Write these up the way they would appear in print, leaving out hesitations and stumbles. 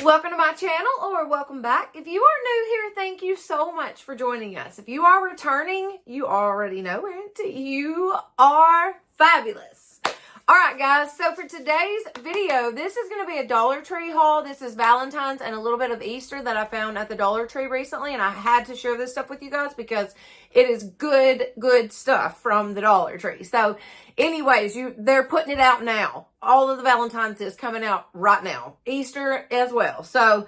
Welcome to my channel, or welcome back. If you are new here, thank you so much for joining us. If you are returning, you already know it. You are fabulous. All right, guys. So for today's video, this is going to be a Dollar Tree haul. This is Valentine's and a little bit of Easter that I found at the Dollar Tree recently, and I had to share this stuff with you guys because it is good stuff from the Dollar Tree. So anyways, they're putting it out now. All of the Valentine's is coming out right now. Easter as well. So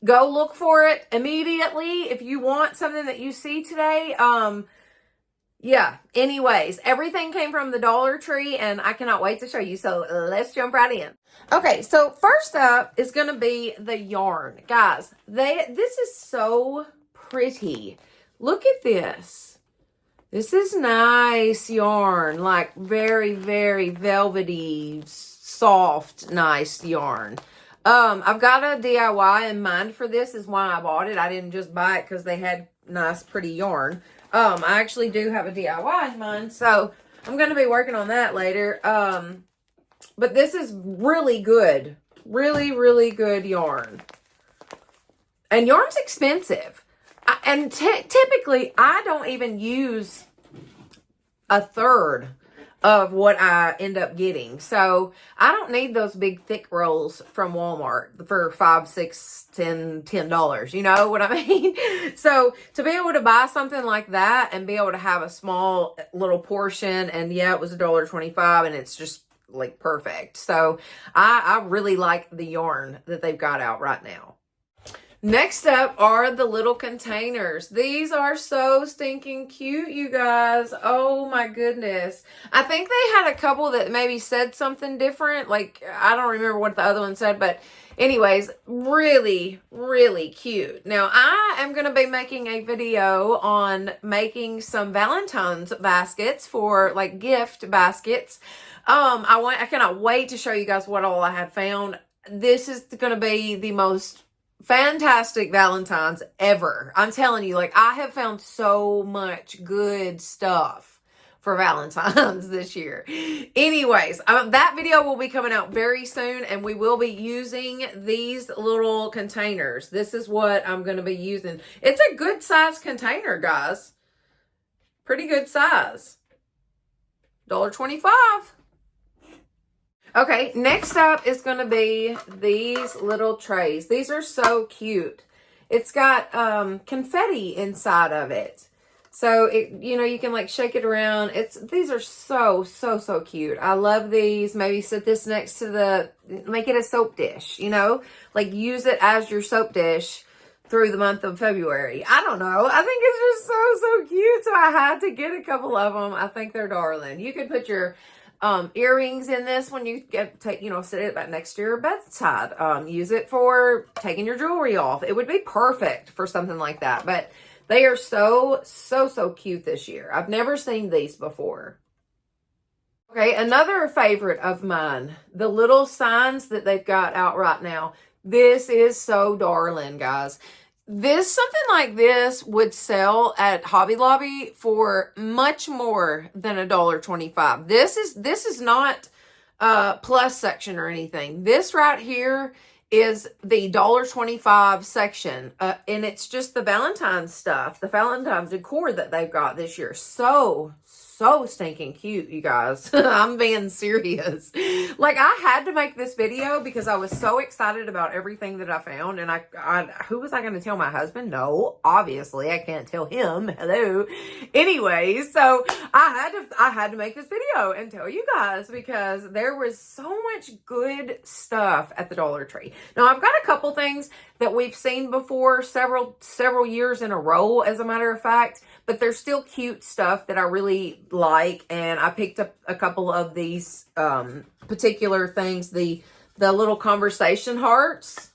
go look for it immediately if you want something that you see today. Yeah, anyways, everything came from the Dollar Tree and I cannot wait to show you. So let's jump right in. Okay, so first up is going to be the yarn. Guys, this is so pretty. Look at this. This is nice yarn, like very velvety, soft, nice yarn. I've got a DIY in mind for this, is why I bought it. I didn't just buy it because they had nice, pretty yarn. I actually do have a DIY in mind, so I'm going to be working on that later. But this is really good. Really good yarn. And yarn's expensive. And typically, I don't even use a third of what I end up getting. So I don't need those big thick rolls from Walmart for $5, $6, $10. You know what I mean? So to be able to buy something like that and be able to have a small little portion, and yeah, it was $1.25 and it's just like perfect. So I really like the yarn that they've got out right now. Next up are the little containers. These are so stinking cute, you guys. Oh my goodness. I think they had a couple that maybe said something different. Like, I don't remember what the other one said, but anyways, really cute. Now, I am going to be making a video on making some Valentine's baskets for like gift baskets. I cannot wait to show you guys what all I have found. This is going to be the most fantastic Valentine's ever. I'm telling you, like, I have found so much good stuff for Valentine's this year. Anyways, that video will be coming out very soon, and we will be using these little containers. This is what I'm going to be using. It's a good size container, guys. Pretty good size. $1.25. Okay, next up is going to be these little trays. These are so cute. It's got confetti inside of it. So, you can like shake it around. These are so cute. I love these. Maybe sit this next to make it a soap dish, like use it as your soap dish through the month of February. I don't know. I think it's just so cute. So I had to get a couple of them. I think they're darling. You could put your earrings in this when you sit it back next to your bedside. Use it for taking your jewelry off. It would be perfect for something like that. But they are so cute this year. I've never seen these before. Okay, another favorite of mine, the little signs that they've got out right now. This is so darling, guys. Something like this would sell at Hobby Lobby for much more than $1.25. This is not plus section or anything. This right here is the $1.25 section, and it's just the Valentine's stuff, the Valentine's decor that they've got this year. So stinking cute, you guys. I'm being serious. Like, I had to make this video because I was so excited about everything that I found. And who was I going to tell? My husband? No, obviously I can't tell him. Hello. Anyways, so I had to make this video and tell you guys because there was so much good stuff at the Dollar Tree. Now, I've got a couple things that we've seen before several years in a row, as a matter of fact, but there's still cute stuff that I really like, and I picked up a couple of these particular things, the little conversation hearts.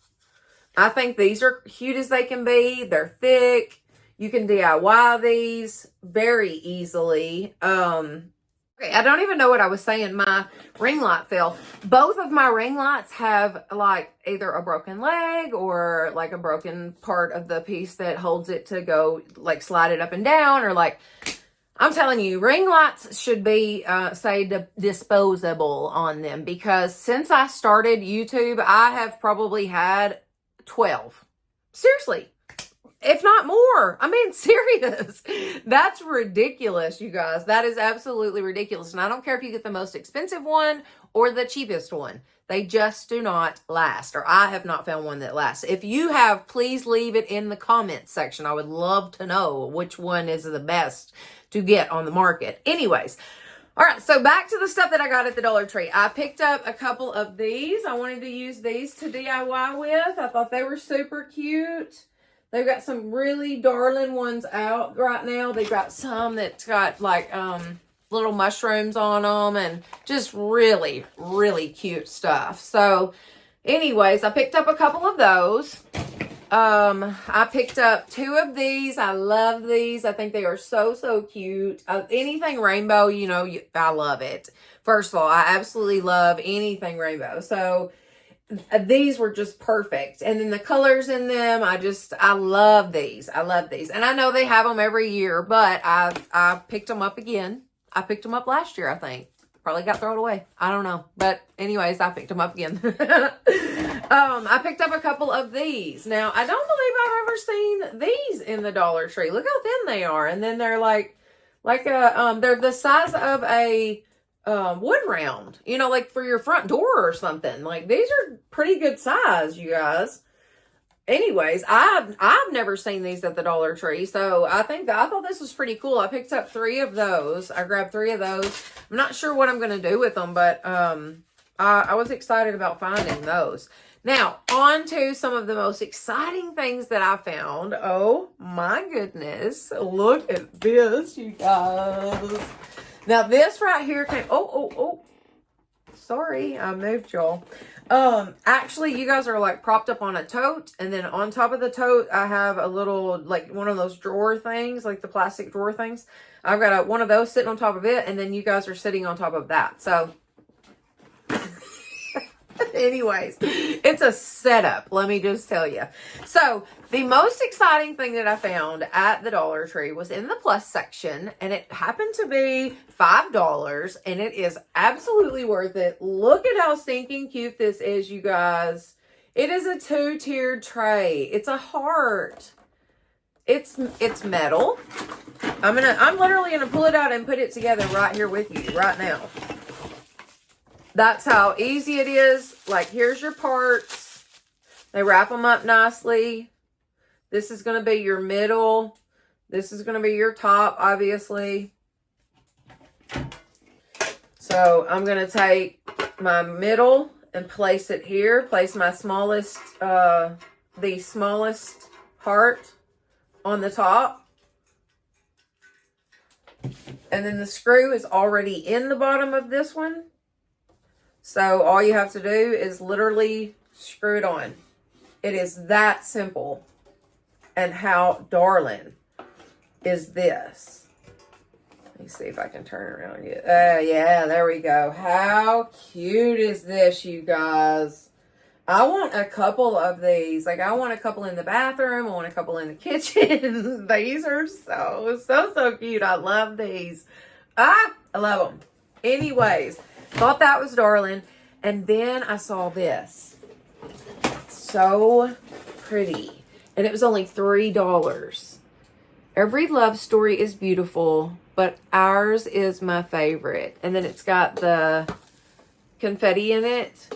I think these are cute as they can be. They're thick. You can DIY these very easily. Okay, I don't even know what I was saying. My ring light fell. Both of my ring lights have like either a broken leg or like a broken part of the piece that holds it to go like slide it up and down, or like, I'm telling you, ring lights should be disposable on them, because since I started YouTube, I have probably had 12. Seriously. If not more. I mean, serious. That's ridiculous, you guys. That is absolutely ridiculous. And I don't care if you get the most expensive one or the cheapest one. They just do not last. Or I have not found one that lasts. If you have, please leave it in the comments section. I would love to know which one is the best to get on the market. Anyways. All right, so back to the stuff that I got at the Dollar Tree. I picked up a couple of these. I wanted to use these to DIY with. I thought they were super cute. They've got some really darling ones out right now. They've got some that's got like little mushrooms on them and just really, really cute stuff. So anyways, I picked up a couple of those. I picked up 2 of these. I love these. I think they are so, so cute. Anything rainbow, you know, I love it. First of all, I absolutely love anything rainbow. So these were just perfect. And then the colors in them, I love these. I love these. And I know they have them every year, but I picked them up again. I picked them up last year, I think. Probably got thrown away. I don't know. But anyways, I picked them up again. I picked up a couple of these. Now, I don't believe I've ever seen these in the Dollar Tree. Look how thin they are. And then they're they're the size of a wood round, you know, like for your front door or something. Like, these are pretty good size, you guys. Anyways, I've never seen these at the Dollar Tree, so I thought this was pretty cool. I picked up 3 of those. I grabbed 3 of those. I'm not sure what I'm going to do with them, but I was excited about finding those. Now, on to some of the most exciting things that I found. Oh my goodness. Look at this, you guys. Now, this right here came... Oh. Sorry, I moved y'all. Actually, you guys are like propped up on a tote, and then on top of the tote, I have a little, like one of those drawer things, like the plastic drawer things. I've got one of those sitting on top of it, and then you guys are sitting on top of that. So, anyways, it's a setup, let me just tell you. So, the most exciting thing that I found at the Dollar Tree was in the plus section, and it happened to be $5, and it is absolutely worth it. Look at how stinking cute this is, you guys. It is a 2-tiered tray. It's a heart. It's metal. I'm literally gonna pull it out and put it together right here with you right now. That's how easy it is. Like, here's your parts. They wrap them up nicely. This is going to be your middle. This is going to be your top, obviously. So, I'm going to take my middle and place it here. Place my smallest, the smallest heart on the top. And then the screw is already in the bottom of this one. So all you have to do is literally screw it on. It is that simple. And how darling is this? Let me see if I can turn it around yet. Yeah, there we go. How cute is this, you guys? I want a couple of these. Like, I want a couple in the bathroom. I want a couple in the kitchen. These are so cute. I love these. I love them. Anyways, thought that was darling. And then I saw this. So pretty. And it was only $3. Every love story is beautiful, but ours is my favorite. And then it's got the confetti in it.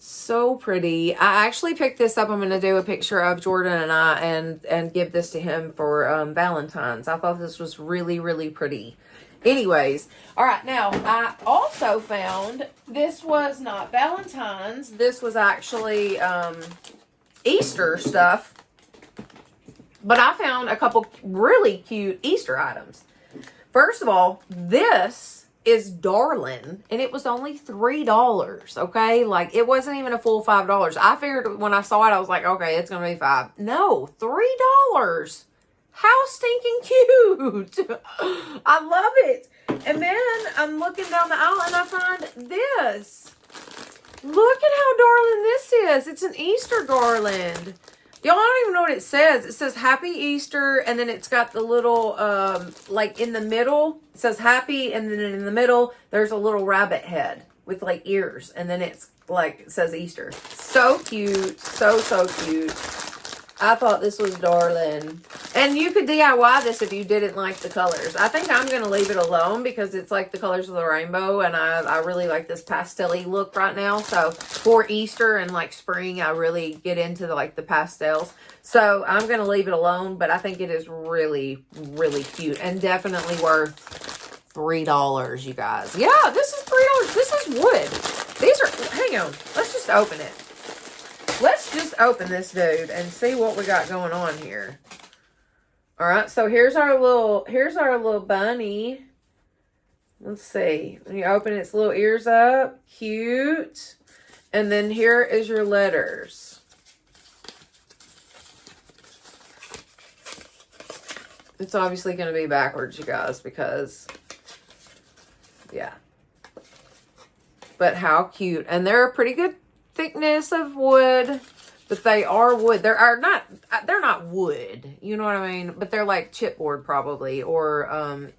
So pretty. I actually picked this up. I'm going to do a picture of Jordan and I and give this to him for Valentine's. I thought this was really, really pretty. Anyways, all right, now I also found this was not Valentine's. This was actually Easter stuff. But I found a couple really cute Easter items. First of all, this is darling, and it was only $3, okay? Like, it wasn't even a full $5. I figured when I saw it, I was like, okay, it's going to be $5. No, $3. How stinking cute. I love it. And then I'm looking down the aisle and I find this. Look at how darling this is. It's an Easter garland. Y'all don't even know what it says. It says Happy Easter, and then it's got the little, like in the middle, it says Happy, and then in the middle, there's a little rabbit head with like ears, and then it's like it says Easter. So cute. So cute. I thought this was darling. And you could DIY this if you didn't like the colors. I think I'm going to leave it alone because it's like the colors of the rainbow. And I really like this pastel-y look right now. So for Easter and like spring, I really get into the pastels. So I'm going to leave it alone. But I think it is really, really cute. And definitely worth $3, you guys. Yeah, this is $3. This is wood. These are, hang on. Let's just open it. Let's just open this dude and see what we got going on here. All right, so here's our little bunny. Let's see. When you open its little ears up, cute. And then here is your letters. It's obviously going to be backwards, you guys, because, yeah. But how cute. And they're a pretty good thickness of wood. But they are wood. They're not wood. You know what I mean? But they're like chipboard probably. Or,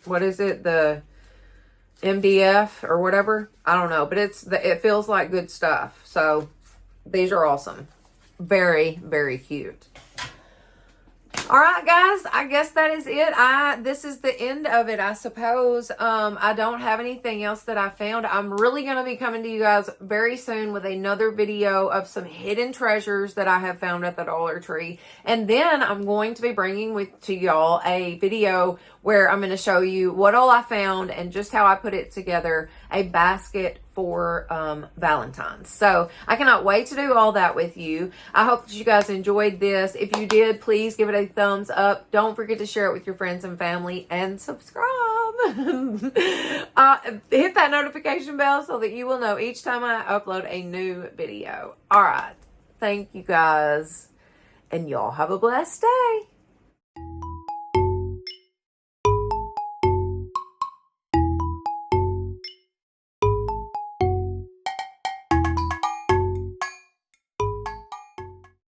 what is it? The MDF or whatever. I don't know. But it feels like good stuff. So, these are awesome. Very, very cute. All right, guys, I guess that is it. This is the end of it, I suppose. I don't have anything else that I found. I'm really going to be coming to you guys very soon with another video of some hidden treasures that I have found at the Dollar Tree. And then I'm going to be bringing to y'all a video where I'm going to show you what all I found and just how I put it together, a basket for Valentine's. So I cannot wait to do all that with you. I hope that you guys enjoyed this. If you did, please give it a thumbs up. Don't forget to share it with your friends and family and subscribe. Hit that notification bell so that you will know each time I upload a new video. All right. Thank you guys. And y'all have a blessed day.